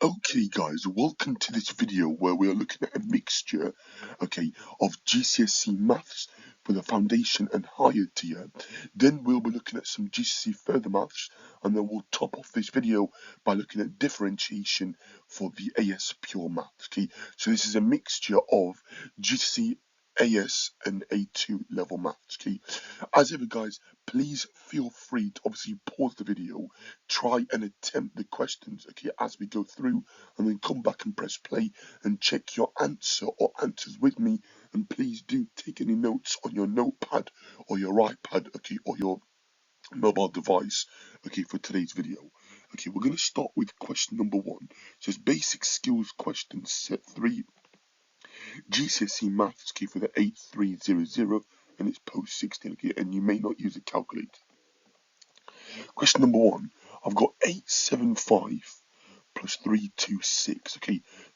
Okay guys, welcome to this video where we are looking at a mixture, of GCSE maths for the foundation and higher tier. Then we'll be looking at some GCSE further maths, and then we'll top off this video by looking at differentiation for the AS pure maths. So this is a mixture of GCSE AS and A2 level maths. As ever guys, please feel free to obviously pause the video, try and attempt the questions as we go through, and then come back and press play and check your answer or answers with me. And please do take any notes on your notepad or your iPad or your mobile device for today's video. We're going to start with question number 1. It says basic skills question set 3 GCSE maths for the 8300, and it's post 16, and you may not use a calculator. Question number 1, I've got 875 plus 326,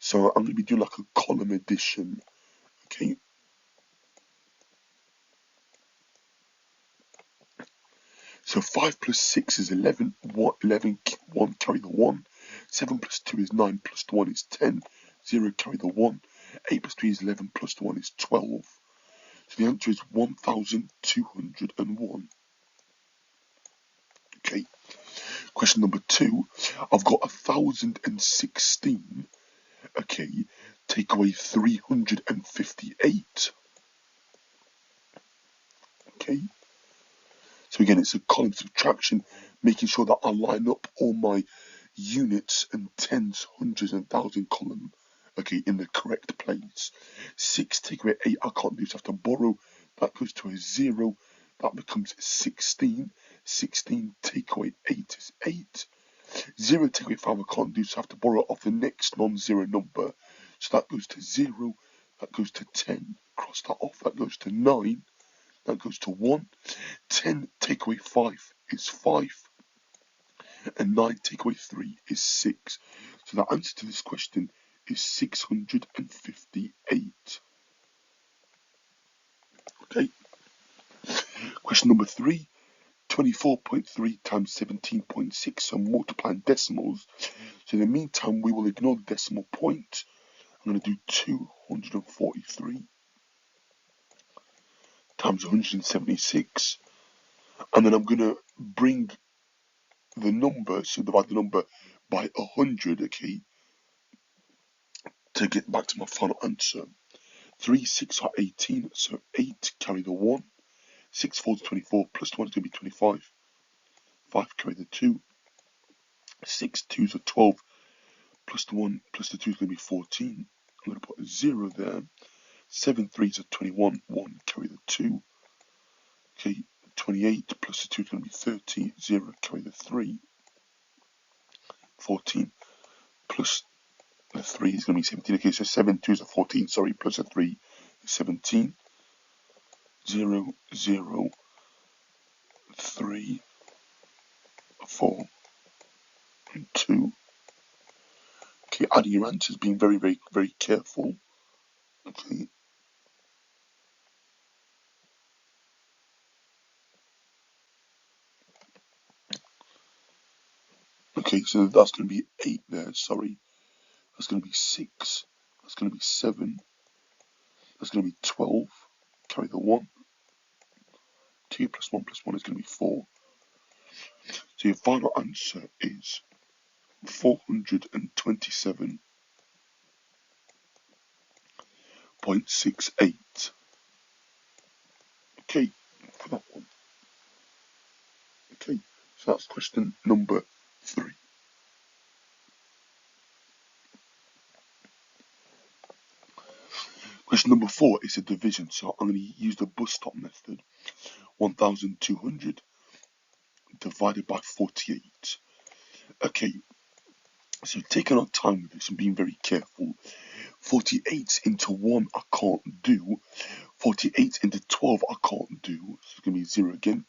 so I'm going to be doing like a column addition, So 5 plus 6 is 11, 11, 1 carry the 1, 7 plus 2 is 9, plus 1 is 10, 0 carry the 1, 8 plus 3 is 11, plus 1 is 12. So the answer is 1201. Question number 2, I've got 1016, take away 358, So again, it's a column subtraction, making sure that I line up all my units and tens, hundreds and thousand column, in the correct place. 6 take away 8, I can't do, so I have to borrow. That goes to a 0. That becomes 16. 16 take away 8 is 8. 0 take away 5, I can't do, so I have to borrow off the next non-zero number. So that goes to 0. That goes to 10. Cross that off. That goes to 9. That goes to 1. 10 take away 5 is 5. And 9 take away 3 is 6. So the answer to this question is 658. Question number 3. 24.3 times 17.6. So multiplying decimals. So in the meantime, we will ignore the decimal point. I'm going to do 243 times 176. And then I'm going to bring the number, so divide the number by 100, to get back to my final answer. 3, 6 are 18, so 8 carry the 1. 6 4 is 24, plus 1 is going to be 25. 5 carry the 2. 6 2s are 12, plus the 1 plus the 2 is going to be 14. I'm going to put a 0 there. 7 3s are 21, 1 carry the 2. 28 plus the 2 is going to be 30, 0 carry the 3. 14 plus the 3 is going to be 17. So 7 2s are 14, sorry, plus a 3 is 17. 0 0 3 4 and 2. Adding your answers, being very, very, very careful. So that's going to be 8 there, sorry. That's going to be 6. That's going to be 7. That's going to be 12. Carry the 1. 2 plus 1 plus 1 is going to be 4. So your final answer is 427.68. For that one. So that's question number 3. Question number 4 is a division, so I'm going to use the bus stop method. 1,200 divided by 48. So taking our time with this and being very careful. 48 into 1 I can't do. 48 into 12 I can't do. So it's going to be 0 again.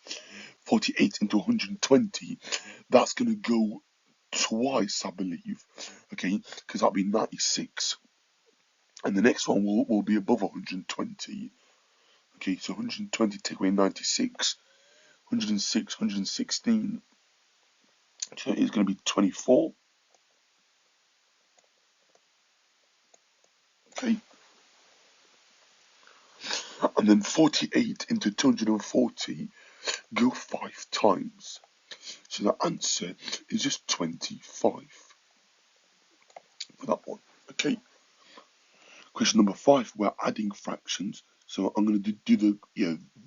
48 into 120, that's going to go twice, I believe. Because that'll be 96. And the next one will be above 120. So 120 take away 96. 106, 116. So it's going to be 24. okay? And then 48 into 240 go 5 times. So the answer is just 25 for that one, okay? Question number 5, we're adding fractions. So I'm going to do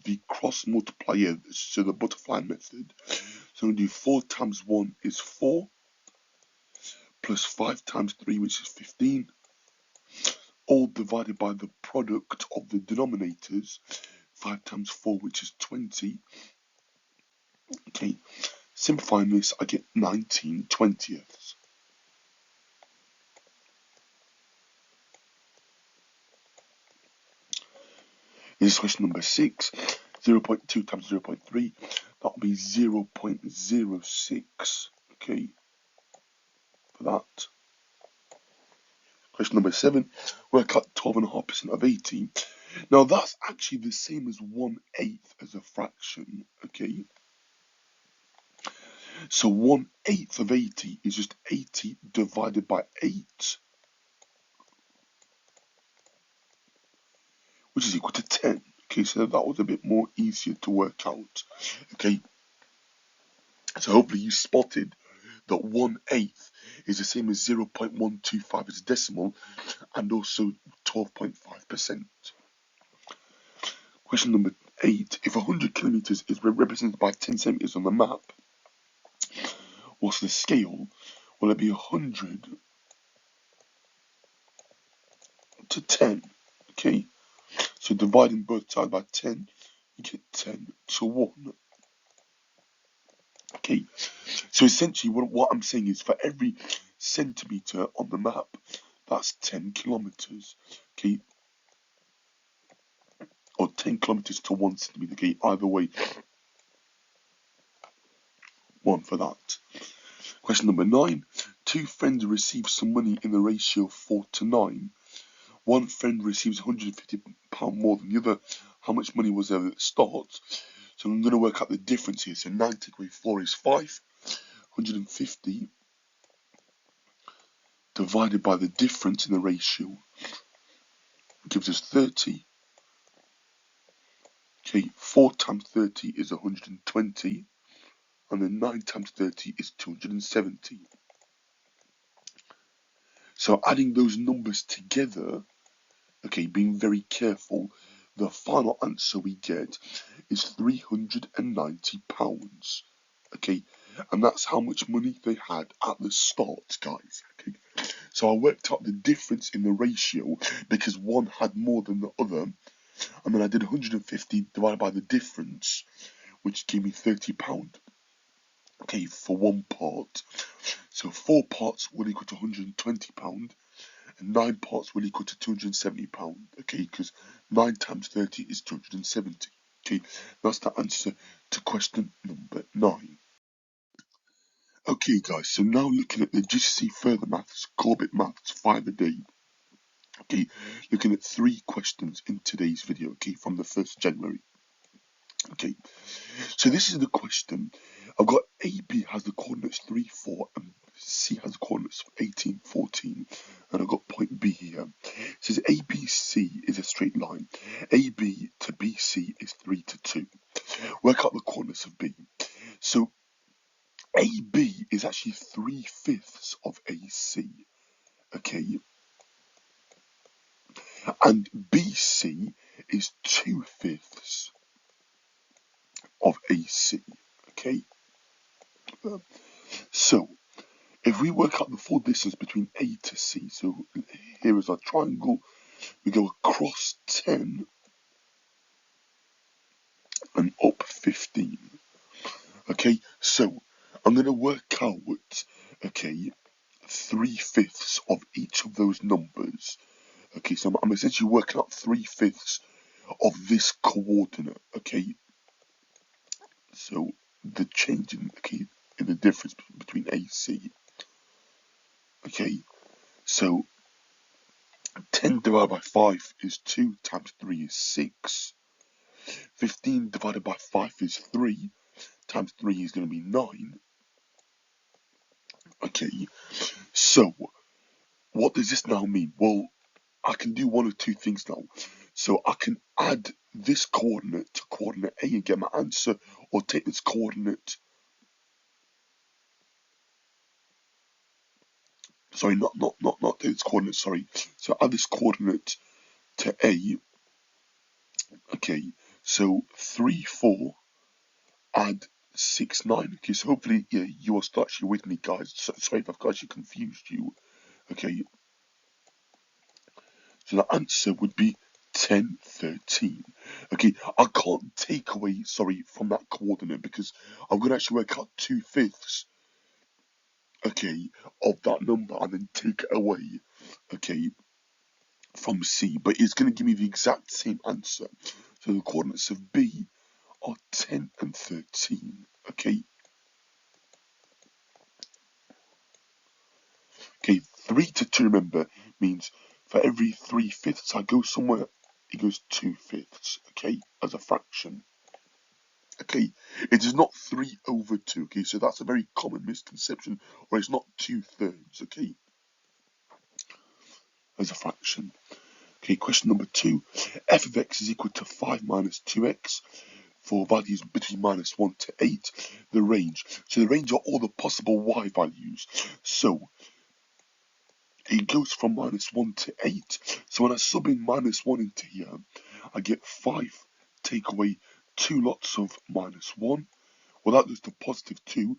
the cross multiplier, so the butterfly method. So I'm going to do 4 times 1 is 4, plus 5 times 3, which is 15, all divided by the product of the denominators, 5 times 4, which is 20. Okay, simplifying this, I get 19/20. This is question number 6. 0.2 times 0.3, that will be 0.06, okay, for that. Question number 7, work out 12.5% of 80. Now that's actually the same as 1/8 as a fraction, okay? So 1/8 of 80 is just 80 divided by 8, which is equal to 10. Okay, so that was a bit more easier to work out. Okay, so hopefully you spotted that 1/8 is the same as 0.125 as a decimal, and also 12.5%. Question number 8. If 100 kilometers is represented by 10 centimeters on the map, what's the scale? Will it be 100 to 10? Okay, so dividing both sides by 10, you get 10 to 1. Okay, so essentially what I'm saying is for every centimeter on the map, that's 10 kilometers. Okay, or 10 kilometers to 1 centimeter. Okay, either way, 1 for that. Question number 9. 2 friends receive some money in the ratio 4 to 9. One friend receives £150 more than the other. How much money was there at the start? So I'm going to work out the difference here. So 9 take away 4 is 5. 150 divided by the difference in the ratio gives us 30. Okay, 4 times 30 is 120. And then 9 times 30 is 270. So adding those numbers together, okay, being very careful, the final answer we get is £390. Okay, and that's how much money they had at the start, guys. Okay, so I worked out the difference in the ratio because one had more than the other, and then I did 150 divided by the difference, which gave me £30. Okay, for one part. So 4 parts will equal to £120, and 9 parts will equal to £270. Okay, because 9 times 30 is 270. Okay, that's the answer to question number 9. Okay, guys, so now looking at the GCSE Further Maths, Corbett Maths 5 a day. Okay, looking at 3 questions in today's video, okay, from the 1st of January. Okay, so this is the question. I've got AB has the coordinates 3, 4, and C has the coordinates 18, 14, and I've got point B here. It says ABC is a straight line. AB to BC is 3 to 2. Work out the coordinates of B. So AB is actually 3/5 of AC, okay, and BC is 2/5 of AC, okay. So if we work out the full distance between A to C, so here is our triangle, we go across 10 and up 15. Okay, so I'm going to work out, okay, 3/5 of each of those numbers. Okay, so I'm essentially working out 3/5 of this coordinate. Okay, so the change in the difference between AC. Okay, so 10 divided by 5 is 2 times 3 is 6. 15 divided by 5 is 3 times 3 is going to be 9. Okay, so what does this now mean? Well, I can do one of two things now. So I can add this coordinate to coordinate A and get my answer, or take this coordinate, sorry, not take this coordinate, sorry. So add this coordinate to A, okay, so 3, 4, add 6, 9. Okay, so hopefully, yeah, you are still actually with me, guys. Sorry if I've actually confused you. Okay, so the answer would be 10, 13. Okay, I can't take away, sorry, from that coordinate because I'm going to actually work out 2/5, okay, of that number and then take it away, okay, from C. But it's going to give me the exact same answer. So the coordinates of B are 10 and 13, okay. Okay, 3 to 2, remember, means for every 3/5 I go somewhere, it goes 2/5, okay, as a fraction. Okay, it is not 3/2, okay, so that's a very common misconception, or it's not 2/3, okay, as a fraction. Okay, question number 2. F of x is equal to 5 minus 2x for values between -1 to 8, the range. So the range are all the possible y values. So it goes from -1 to 8. So when I sub in -1 into here, I get 5, take away 2 lots of -1. Well, that goes to +2.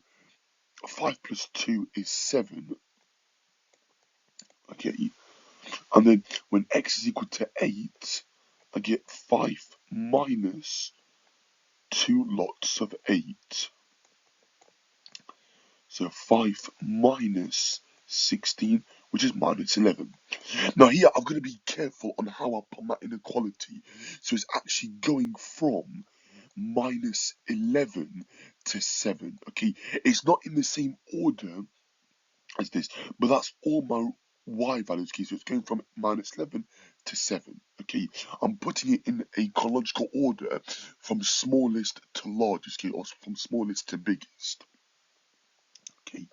5 plus 2 is 7. Okay. And then when x is equal to 8, I get 5 minus 2 lots of 8. So 5 minus 16, which is -11. Now here, I've got to be careful on how I put my inequality. So it's actually going from -11 to 7. Okay, it's not in the same order as this, but that's all my y values. Okay, so it's going from -11 to 7. Okay, I'm putting it in a chronological order from smallest to largest, okay, or from smallest to biggest. Okay,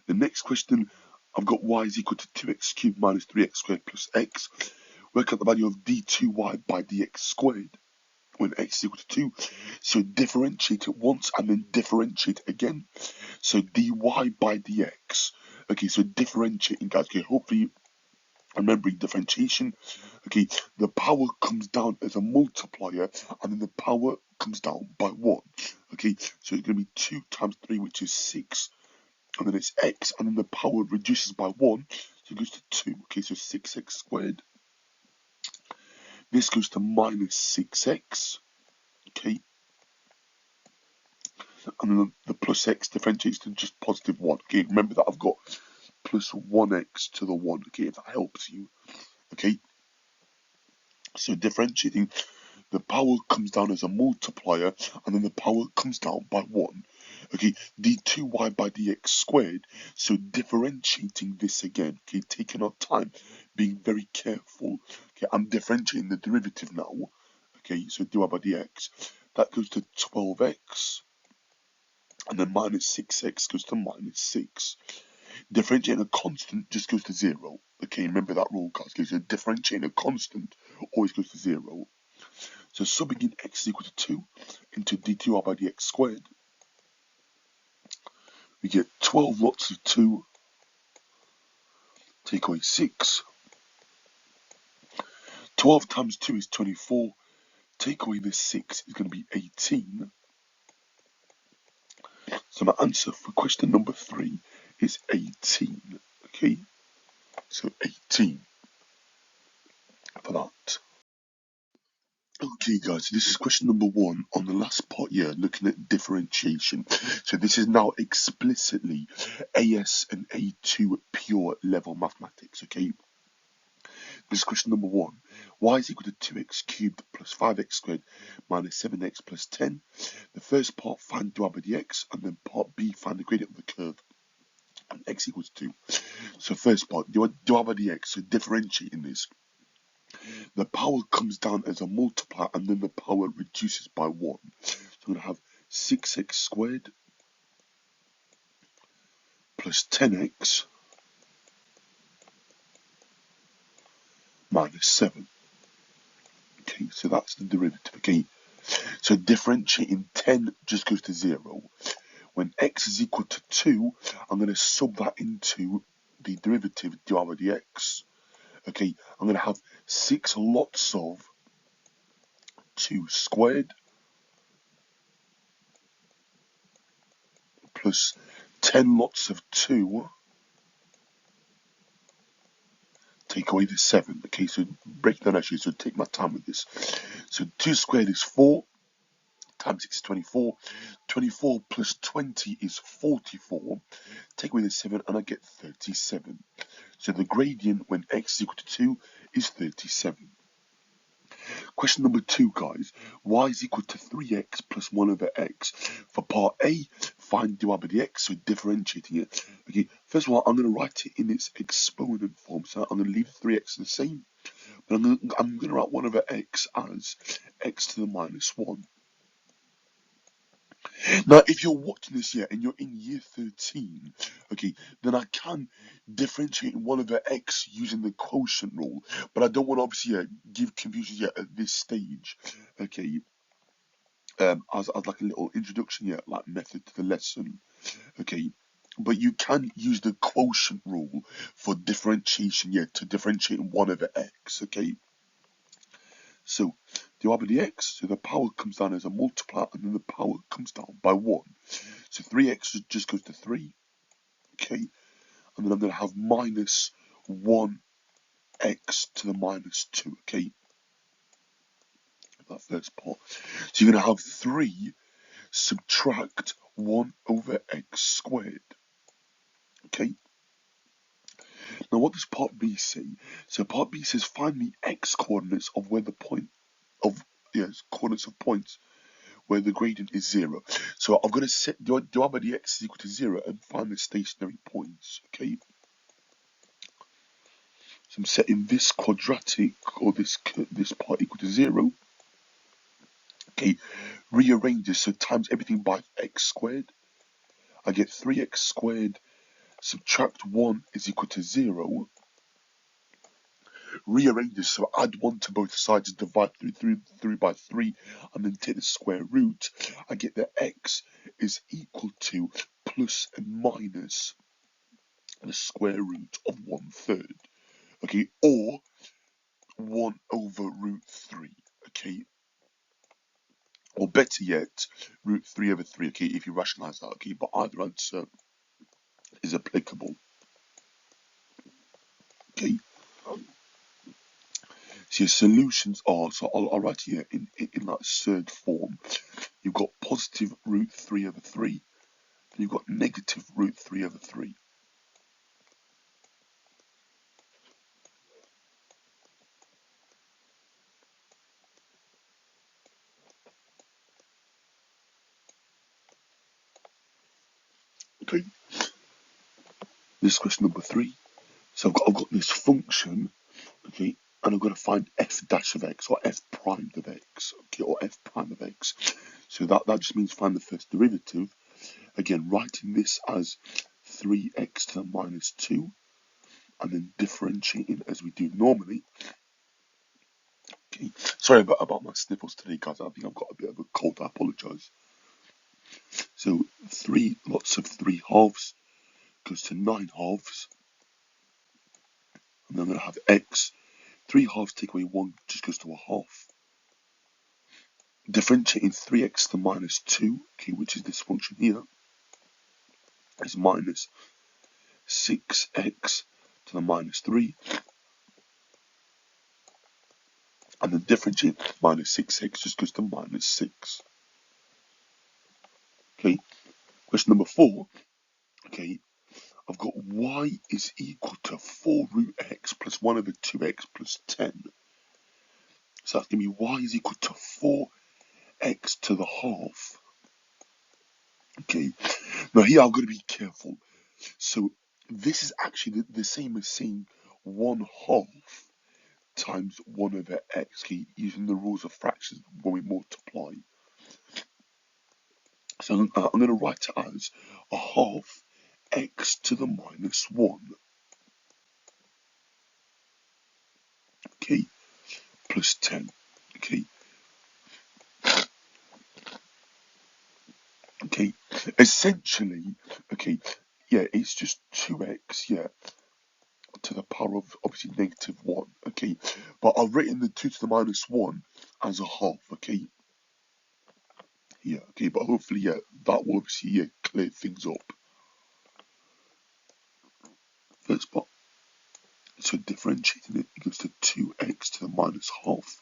the next question, I've got y is equal to 2x cubed minus 3x squared plus x. Work out the value of d2y by dx squared when x is equal to 2. So differentiate it once and then differentiate again. So dy by dx. Okay, so differentiating, guys. Okay, hopefully remembering differentiation. Okay, the power comes down as a multiplier and then the power comes down by 1. Okay, so it's going to be 2 times 3, which is 6. And then it's x, and then the power reduces by 1, so it goes to 2. Okay, so 6x squared. This goes to minus 6x. Okay, and then the plus x differentiates to just positive 1. Okay, remember that I've got plus 1x to the 1. Okay, if that helps you. Okay, so differentiating, the power comes down as a multiplier, and then the power comes down by 1. Okay, d2y by dx squared. So differentiating this again, okay, taking our time, being very careful. Okay, I'm differentiating the derivative now. Okay, so dy by dx, that goes to 12x, and then minus 6x goes to minus 6. Differentiating a constant just goes to 0. Okay, remember that rule, guys. Okay, so differentiating a constant always goes to 0. So subbing in x is equal to 2 into d2y by dx squared, we get 12 lots of 2, take away 6. 12 times 2 is 24, take away the 6 is going to be 18. So my answer for question number 3 is 18. Okay, so 18 for that. Okay guys, so this is question number 1 on the last part here, looking at differentiation. So this is now explicitly AS and A2 pure level mathematics, okay? This is question number 1. Y is equal to 2x cubed plus 5x squared minus 7x plus 10. The first part, find dy by dx, and then part B, find the gradient of the curve, and x equals 2. So first part, dy by dx, so differentiating this. The power comes down as a multiplier, and then the power reduces by 1. So I'm going to have 6x squared plus 10x minus 7. Okay, so that's the derivative. Okay, so differentiating 10 just goes to 0. When x is equal to 2, I'm going to sub that into the derivative dy by dx. Okay, I'm going to have 6 lots of 2 squared plus 10 lots of 2, take away the 7. Okay, so break down actually, so take my time with this. So 2 squared is 4, times 6 is 24. 24 plus 20 is 44. Take away the 7 and I get 37. So the gradient when x is equal to 2 is 37. Question number 2, guys. Y is equal to 3x plus 1 over x. For part A, find dy by dx, so differentiating it. Okay, first of all, I'm going to write it in its exponent form. So I'm going to leave 3x the same. But I'm going to write 1 over x as x to the minus 1. Now, if you're watching this here and you're in year 13, okay, then I can differentiate 1 over x using the quotient rule, but I don't want to obviously give confusion yet at this stage, okay, as like a little introduction yet, like method to the lesson, okay. But you can use the quotient rule for differentiation, yeah, to differentiate 1 over x, okay. So dy by dx, so the power comes down as a multiplier, and then the power comes down by 1. So 3x just goes to 3, okay, and then I'm going to have minus 1x to the minus 2, okay, that first part. So you're going to have 3 subtract 1 over x squared, okay. Now what does part B say? So part B says find the x coordinates of where the point of, yes, coordinates of points where the gradient is 0. So I'm going to set dy by dx is equal to 0 and find the stationary points, okay. So I'm setting this quadratic or this part equal to 0. Okay, rearrange this, so times everything by x squared. I get 3x squared, subtract 1 is equal to 0. Rearrange this, so add 1 to both sides and divide through by 3, and then take the square root. I get that x is equal to plus and minus the square root of 1/3. Okay, or 1 over root 3. Okay, or better yet, root 3 over 3, okay, if you rationalize that, okay, but either answer is applicable, okay. So your solutions are, so I'll write here in that third form, you've got positive root 3 over 3, and you've got negative root 3 over 3. Okay, this is question number 3. So I've got this function, okay, and I've got to find f dash of x, or f prime of x, okay, or f prime of x. So that just means find the first derivative. Again, writing this as 3x to the minus 2, and then differentiating as we do normally. Okay, sorry about my sniffles today, guys. I think I've got a bit of a cold. I apologise. So 3 lots of 3 halves goes to 9 halves, and then I'm going to have x. 3 halves take away 1 just goes to a half. Differentiating 3x to the minus 2, okay, which is this function here, is minus 6x to the minus 3, and then differentiate minus 6x just goes to minus 6. Okay, question number 4, okay, I've got y is equal to 4 root x plus 1 over 2x plus 10. So that's going to be y is equal to 4x to the half. Okay, now here I've got to be careful. So this is actually the same as saying 1/2 times 1 over x, okay, using the rules of fractions when we multiply. So I'm going to write it as a half x to the minus 1. okay, plus 10, okay, okay, essentially, okay, yeah, it's just 2x, yeah, to the power of obviously -1, okay, but I've written the 2 to the -1 as a half, okay, yeah, okay, but hopefully, yeah, that will obviously, yeah, clear things up. First part, so differentiating it gives to 2x to the -half.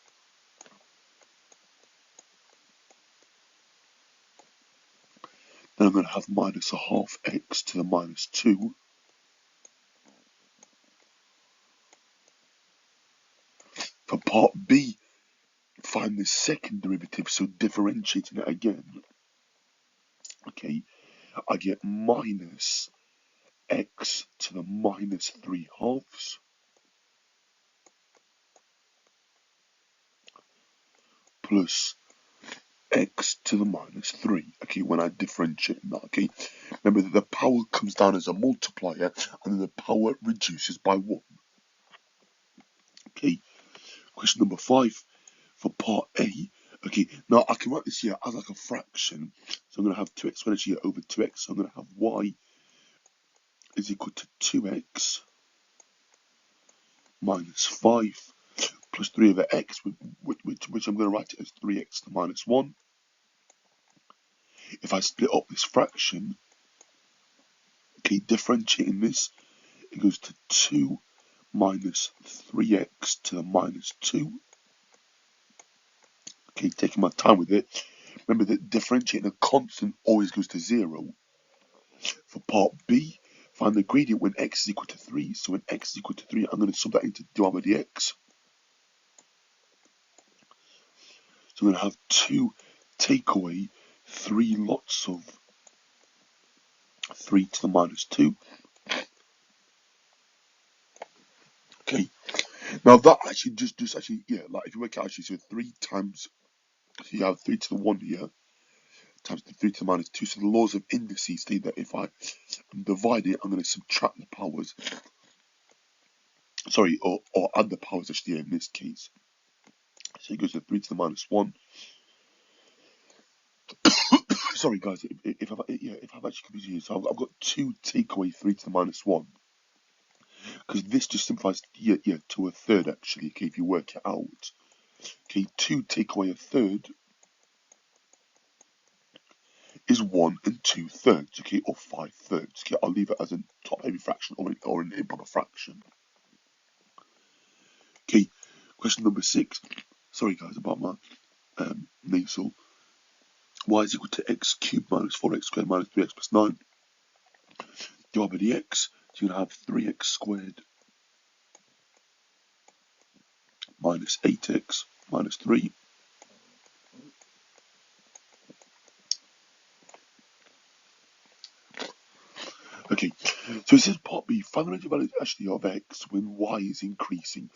Then I'm going to have -1/2 x to the -2. For part B, find the second derivative, so differentiating it again, okay, I get minus x to the -3/2 plus x to the -3, okay, when I differentiate that, okay. Remember that the power comes down as a multiplier and then the power reduces by 1. Okay, question number 5 for part A. Okay, now I can write this here as like a fraction. So I'm going to have 2x squared here over 2x. So I'm going to have y is equal to 2x minus 5 plus 3 over x, which I'm going to write it as 3x to the -1. If I split up this fraction, okay, differentiating this, it goes to 2 minus 3x to the -2. Okay, taking my time with it. Remember that differentiating a constant always goes to 0. For part B, find the gradient when x is equal to 3. So when x is equal to 3, I'm going to sub that into dy by dx. So I'm going to have 2 take away 3 lots of 3 to the -2. Okay, now that actually just actually, yeah, like if you work out actually, so 3 times, so you have 3 to the 1 here, times the 3 to the -2. So the laws of indices state that if I divide it, I'm going to subtract the powers. Sorry, or add the powers actually in this case. So it goes to 3 to the -1. Sorry guys, if I've actually confused you, so I've got 2 take away 3 to the -1, because this just simplifies to a third actually. Okay, if you work it out, okay, 2 take away a third is 1 2/3, okay, or 5/3. Okay, I'll leave it as a top-heavy fraction or an improper fraction. Okay, question number 6. Sorry guys about my nasal. Y is equal to x cubed minus 4x squared minus 3x plus 9 divided by dx. So you're going to have 3x squared minus 8x minus 3. Okay, so it says part B, find the relative value actually of x when y is increasing.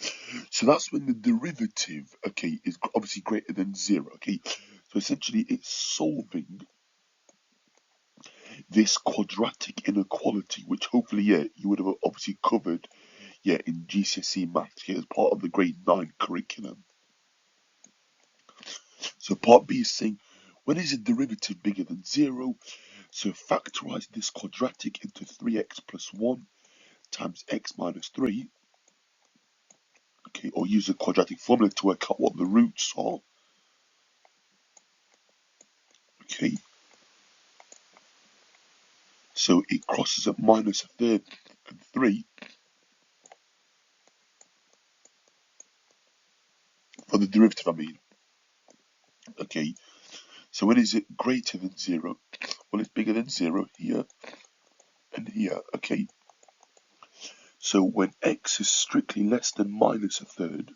So that's when the derivative, okay, is obviously greater than 0, okay. So essentially it's solving this quadratic inequality, which hopefully, yeah, you would have obviously covered, yeah, in GCSE maths, yeah, as part of the grade 9 curriculum. So part B is saying, when is a derivative bigger than 0? So factorize this quadratic into 3x plus 1 times x minus 3. Okay, or use a quadratic formula to work out what the roots are. Okay, so it crosses at minus 1/3 and 3 for the derivative, I mean. Okay, so when is it greater than 0? Well, it's bigger than 0 here and here. Okay, so when x is strictly less than minus 1/3,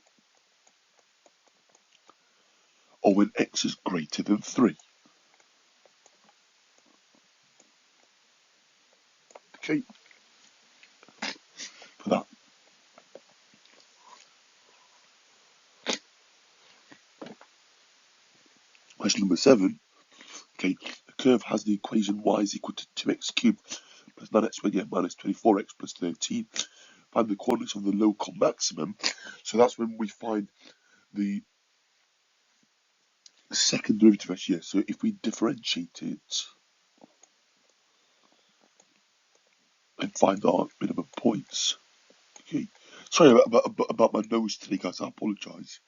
or when x is greater than 3. Okay, for that. Question number 7. Okay, the curve has the equation y is equal to 2x cubed plus 9x squared minus 24x plus 13. Find the coordinates of the local maximum. So that's when we find the second derivative actually. So if we differentiate it and find our minimum points. Okay. Sorry about my nose today, guys. I apologise.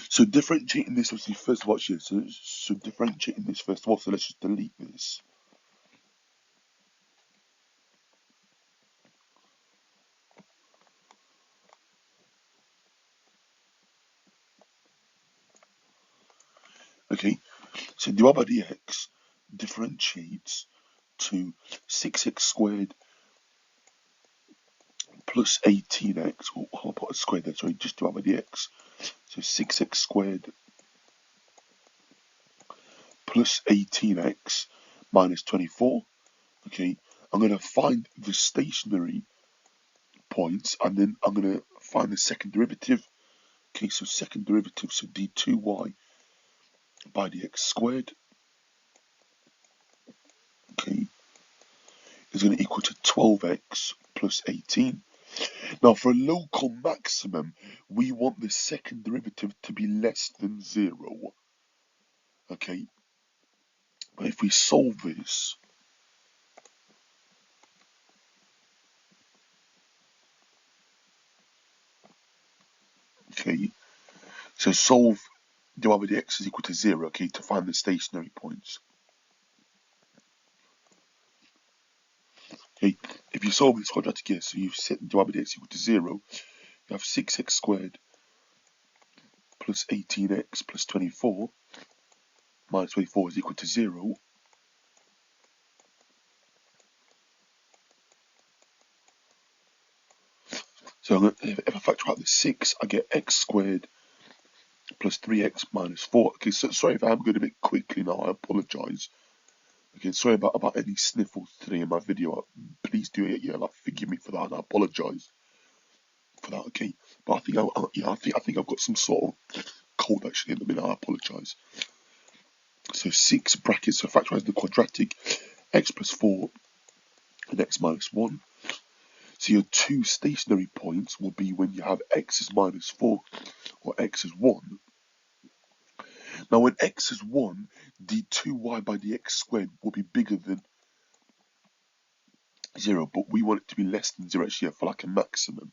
So differentiating this obviously first of all here. So differentiating this first of all. So let's just delete this. Okay. So dy by dx differentiates to 6x squared plus 18x. Or I'll put a square there. Sorry, just dy by dx. So 6x squared plus 18x minus 24. Okay. I'm going to find the stationary points, and then I'm going to find the second derivative. Okay, so second derivative, so d2y by dx squared, okay, is going to equal to 12x plus 18. Now, for a local maximum, we want the second derivative to be less than 0. Okay, but if we solve this, okay, so solve dy by dx is equal to 0, okay, to find the stationary points. Okay, if you solve this quadratic here, so you've set dy by dx equal to 0, you have 6x squared plus 18x plus 24 minus 24 is equal to 0. So if I factor out the 6, I get x squared plus 3x minus 4. Okay, so sorry if I'm going a bit quickly now, I apologise. Okay, sorry about any sniffles today in my video. Please do it, yeah, like forgive me for that, and I apologise for that, okay? But I think I think I've got some sort of cold actually in the minute, I apologise. So 6 brackets, so factorise the quadratic, x plus 4 and x minus 1. So your two stationary points will be when you have x is minus 4 or x is 1. Now when x is 1, d2y by dx squared will be bigger than 0, but we want it to be less than 0 actually for like a maximum.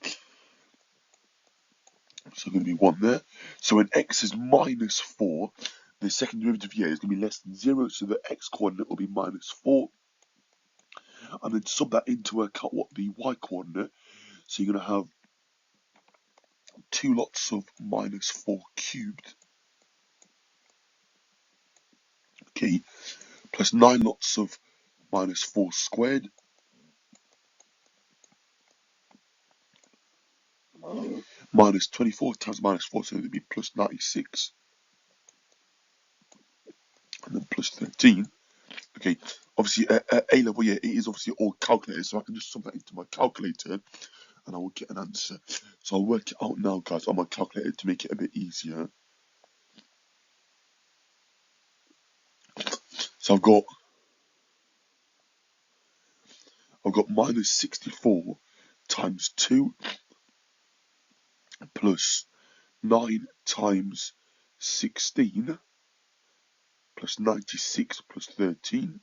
So going to be 1 there. So when x is minus 4, the second derivative here is going to be less than 0, so the x coordinate will be minus 4. And then sub that into account what the y coordinate. So you're going to have 2 lots of minus 4 cubed, okay, plus 9 lots of minus 4 squared, minus 24 times minus 4, so it would be plus 96, and then plus 13. Okay, obviously at A level, yeah, it is obviously all calculated, so I can just sum that into my calculator, and I will get an answer. So I'll work it out now, guys, on my calculator to make it a bit easier. So I've got minus 64 times 2 plus 9 times 16 plus 96 plus 13.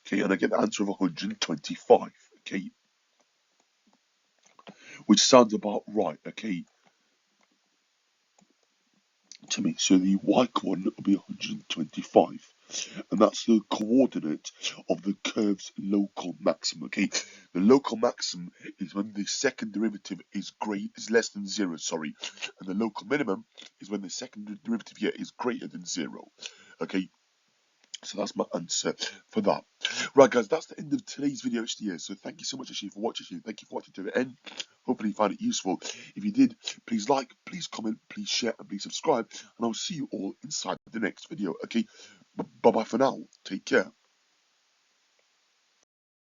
Okay, and I get the answer of 125. Okay, which sounds about right. Okay, to me. So the y coordinate will be 125. And that's the coordinate of the curve's local maximum. Okay, the local maximum is when the second derivative is less than 0. Sorry, and the local minimum is when the second derivative here is greater than 0. Okay, so that's my answer for that. Right, guys, that's the end of today's video actually. So thank you so much actually for watching. Thank you for watching to the end. Hopefully you found it useful. If you did, please like, please comment, please share, and please subscribe. And I'll see you all inside the next video. Okay, bye bye for now. Take care.